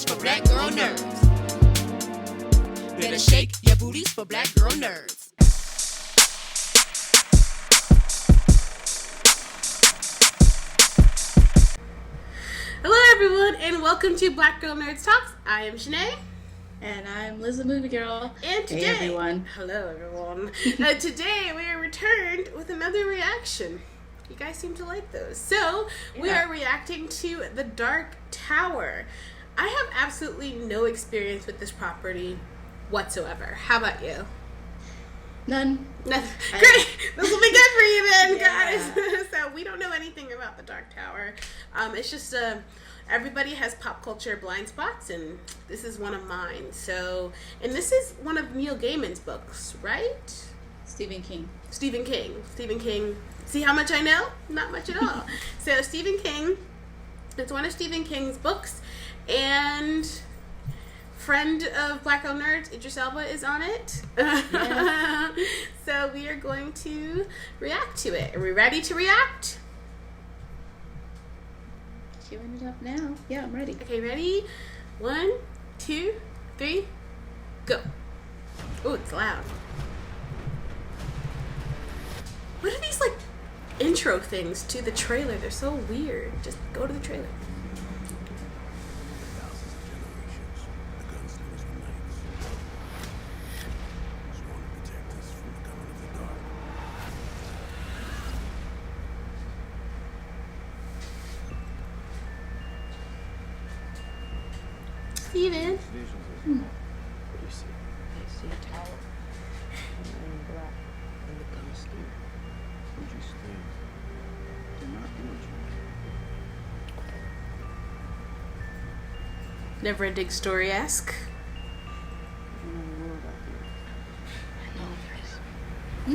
booties for black girl nerds. Better shake your booties for black girl nerds. Hello everyone and welcome to Black Girl Nerds Talks. I am Shenee. And I'm Liz the Movie Girl. And today, hey everyone. Hello everyone. Today we are returned with another reaction. You guys seem to like those. So we are reacting to The Dark Tower. I have absolutely no experience with this property whatsoever. How about you? None. Great. This will be good for you then, guys. So we don't know anything about The Dark Tower. It's just everybody has pop culture blind spots, and this is one of mine. So, and this is one of Neil Gaiman's books, right? Stephen King. See how much I know? Not much at all. So Stephen King. It's one of Stephen King's books, and friend of Black Girl Nerds, Idris Elba, is on it. Yes. So we are going to react to it. Are we ready to react? Queuing it up now. Yeah, I'm ready. Okay, ready? 1, 2, 3, go. Oh, it's loud. What are these, like, intro things to the trailer? They're so weird. Just go to the trailer. Steven. What do you see? I see a tower. I'm wearing black and the gunslinger. Would you stay? They're not doing Never ending story-esque. There's another world out there. I know there is. Who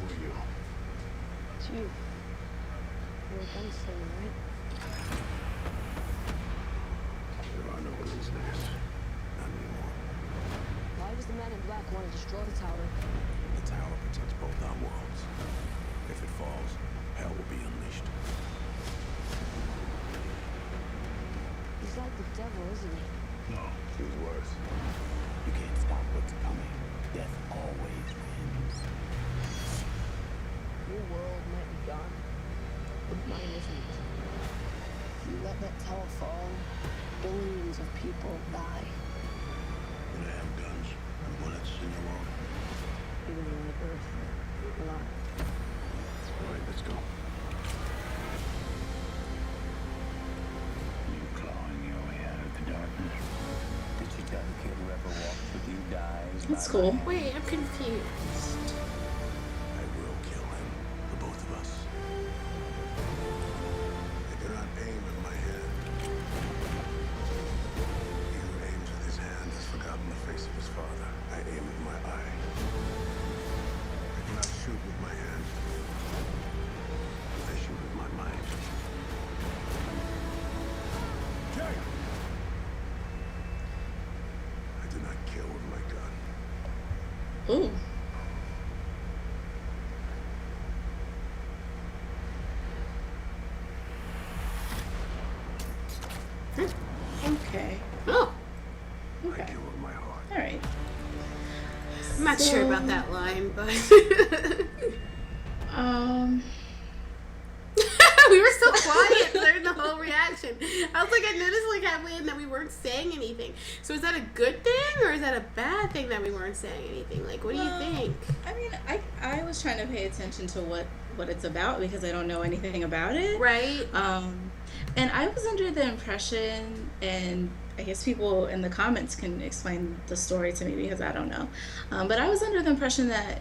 are you? It's you. You're a gunslinger, right? There are no gunslingers. Not anymore. Why does the man in black want to destroy the tower? The tower protects both our worlds. If it falls, hell will be unleashed. He's like the devil, isn't he? No, he's worse. You can't stop what's coming. Death always wins. Your world might be gone, but mine isn't. You let that tower fall, billions of people die. When I have guns and bullets in your world. Even on the earth, alive. All right, let's go. You clawing your way out of the darkness. Did you tell the kid whoever walks with you dies? That's cool. Wait, I'm confused. I will kill him. For both of us. I do not aim at my hand. He who aims with his hand has forgotten the face of his father. I aim with my eye. I do not shoot with my hand. I shoot with my mind. Jay! I do not kill with my gun. Ooh. Okay. Oh, I Okay. kill with my heart. All right. I'm not sure about that line, but we were so quiet during the whole reaction. I was like, I noticed like halfway in that we weren't saying anything. So is that a good thing or is that a bad thing that we weren't saying anything? Like, what do you think? I mean, I was trying to pay attention to what it's about because I don't know anything about it. Right? And I was under the impression, and I guess people in the comments can explain the story to me because I don't know. But I was under the impression that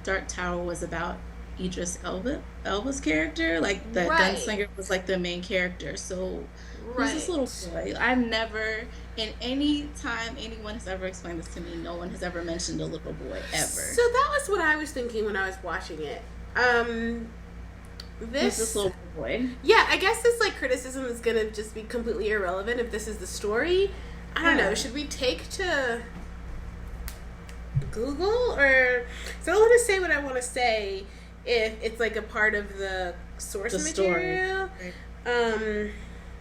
Dark Tower was about Idris Elba's character, like the Right. Gunslinger was like the main character. So Right. who's this little boy? I've never, in any time anyone has ever explained this to me, no one has ever mentioned a little boy ever. So that was what I was thinking when I was watching it. Who's this little boy? Yeah, I guess this like criticism is gonna just be completely irrelevant if this is the story. I don't know. Should we take to Google, or so I don't want to say what I want to say if it's like a part of the source material. Right.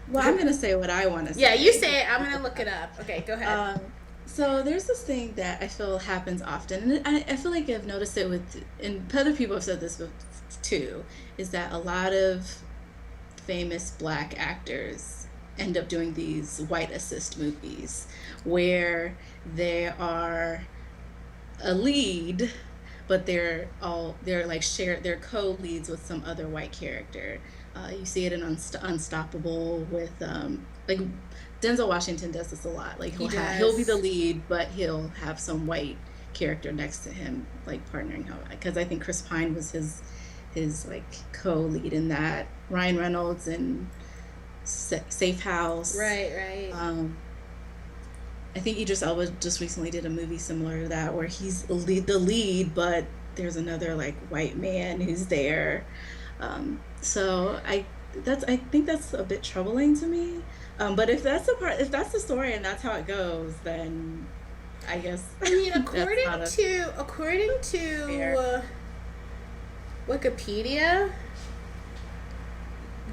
Well, I'm gonna say what I want to say. Yeah, you say it. I'm gonna look it up. Okay, go ahead. So there's this thing that I feel happens often, and I feel like I've noticed it and other people have said this too, is that a lot of famous black actors end up doing these white assist movies where they are a lead, but they're like they're co-leads with some other white character. You see it in Unstoppable with like Denzel Washington does this a lot. Like he'll be the lead, but he'll have some white character next to him, like partnering him. Because I think Chris Pine was his like co-lead in that. Ryan Reynolds in Safe House. Right. I think Idris Elba just recently did a movie similar to that where he's the lead, but there's another like white man who's there. So I think that's a bit troubling to me. But if that's the story and that's how it goes, then I guess. I mean, according to Wikipedia,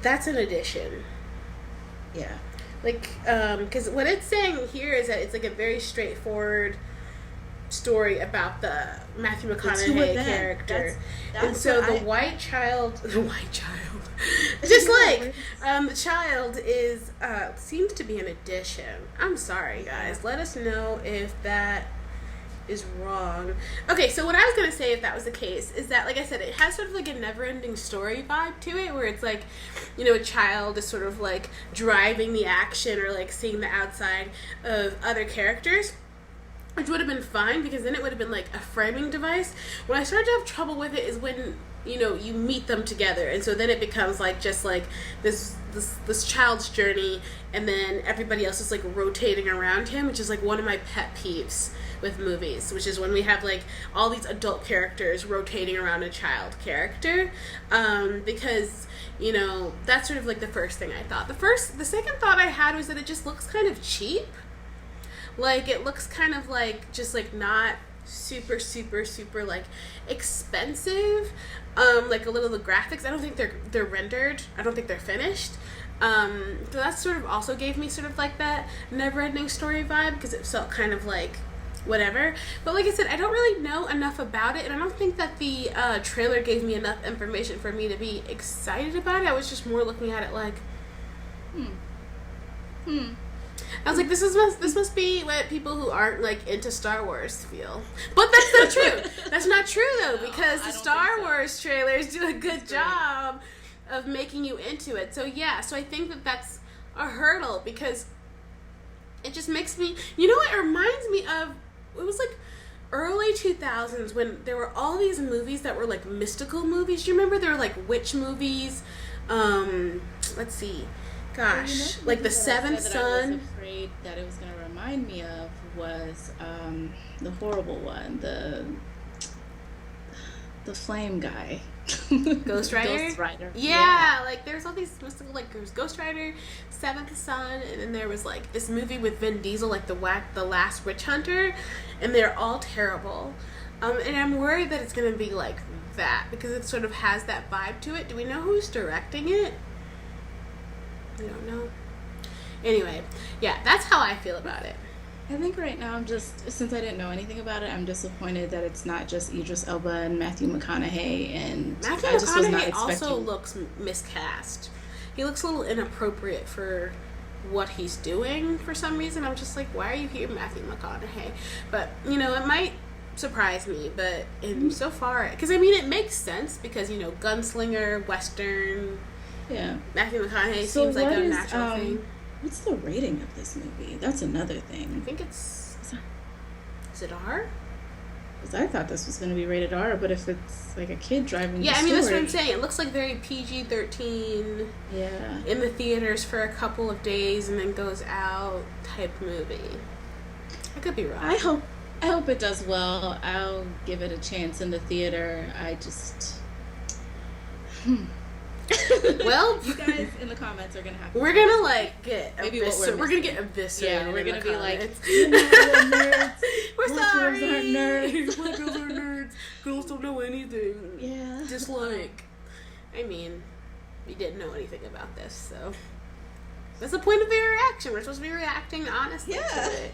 that's an addition. Yeah. Like, because what it's saying here is that it's like a very straightforward story about the Matthew McConaughey character. And so the white child, just like the child is seems to be an addition. I'm sorry, guys. Let us know if that is wrong. Okay, so what I was gonna say, if that was the case, is that, like I said, it has sort of like a never-ending story vibe to it, where it's like, you know, a child is sort of like driving the action or like seeing the outside of other characters, which would have been fine because then it would have been like a framing device. When I started to have trouble with it is when, you know, you meet them together, and so then it becomes like just like this child's journey, and then everybody else is like rotating around him, which is like one of my pet peeves with movies, which is when we have like all these adult characters rotating around a child character, because, you know, that's sort of like the first thing I thought. The second thought I had was that it just looks kind of cheap. Like, it looks kind of like just like not super like expensive. Like a little of the graphics, I don't think they're rendered. I don't think they're finished. So that sort of also gave me sort of like that never-ending story vibe, because it felt kind of like whatever. But like I said, I don't really know enough about it, and I don't think that the trailer gave me enough information for me to be excited about it. I was just more looking at it like, I was like, this must be what people who aren't like into Star Wars feel. But that's not true. That's not true though, because the Star Wars trailers do a good job of making you into it. So yeah, so I think that that's a hurdle, because it just makes me, you know what it reminds me of? It was like early 2000s when there were all these movies that were like mystical movies. Do you remember? There were like witch movies. Let's see. Gosh, well, like The Seventh Son. I was afraid that it was going to remind me of was the horrible one, the flame guy. Ghost Rider? Ghost Rider. Yeah, like there's all these mystical, like there was Ghost Rider, Seventh Son, and then there was like this movie with Vin Diesel, like the Last Witch Hunter, and they're all terrible. And I'm worried that it's going to be like that, because it sort of has that vibe to it. Do we know who's directing it? I don't know. Anyway, yeah, that's how I feel about it. I think right now I'm just, since I didn't know anything about it, I'm disappointed that it's not just Idris Elba and Matthew McConaughey, and Matthew I just was not McConaughey expecting. also looks miscast. He looks a little inappropriate for what he's doing for some reason. I'm just like, why are you here, Matthew McConaughey? But, you know, it might surprise me, but so far, because I mean, it makes sense because, you know, Gunslinger, Western. Yeah. Matthew McConaughey seems like a natural thing. What's the rating of this movie? That's another thing. I think it's... Is it R? Because I thought this was going to be rated R, but if it's like a kid driving Yeah, the I mean, story, that's what I'm saying. It looks like very PG-13. Yeah. In the theaters for a couple of days and then goes out type movie. I could be wrong. I hope it does well. I'll give it a chance in the theater. I just... Well, you guys in the comments are gonna have to. We're gonna like get Maybe what we're gonna get eviscerated. Yeah, we're in gonna the be like, comments. you know, we're nerds. We're Black sorry. girls aren't nerds. Black girls are nerds. Girls don't know anything. Yeah. Just like, I mean, we didn't know anything about this, so that's the point of the reaction. We're supposed to be reacting honestly to it.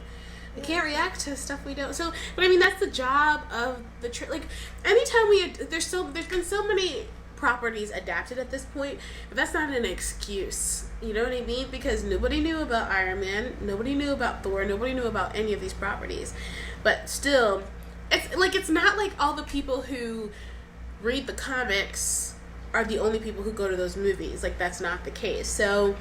We can't react to stuff we don't. So, but I mean, that's the job of the like. Anytime there's been so many properties adapted at this point, but that's not an excuse. You know what I mean? Because nobody knew about Iron Man, nobody knew about Thor, nobody knew about any of these properties. But still, it's not like all the people who read the comics are the only people who go to those movies. Like, that's not the case. So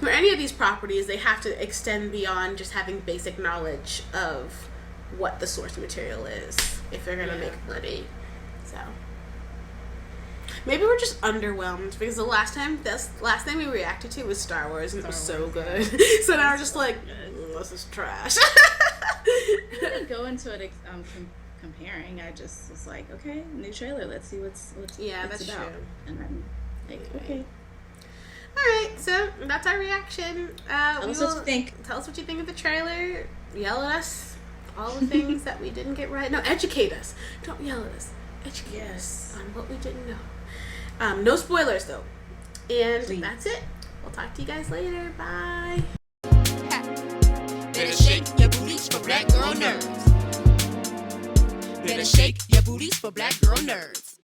for any of these properties, they have to extend beyond just having basic knowledge of what the source material is if they're gonna make money. So maybe we're just underwhelmed because the last thing we reacted to was Star Wars, and it was so good. So now we're just like, this is trash. I didn't go into it comparing. I just was like, okay, new trailer. Let's see what's that's about. true. And then like, okay. Alright, so that's our reaction. Tell us what you think. Tell us what you think of the trailer. Yell at us. All the things that we didn't get right. No, educate us. Don't yell at us. Educate us on what we didn't know. No spoilers, though. And that's it. We'll talk to you guys later. Bye. Better shake your booties for black girl nerds. Better shake your booties for black girl nerds.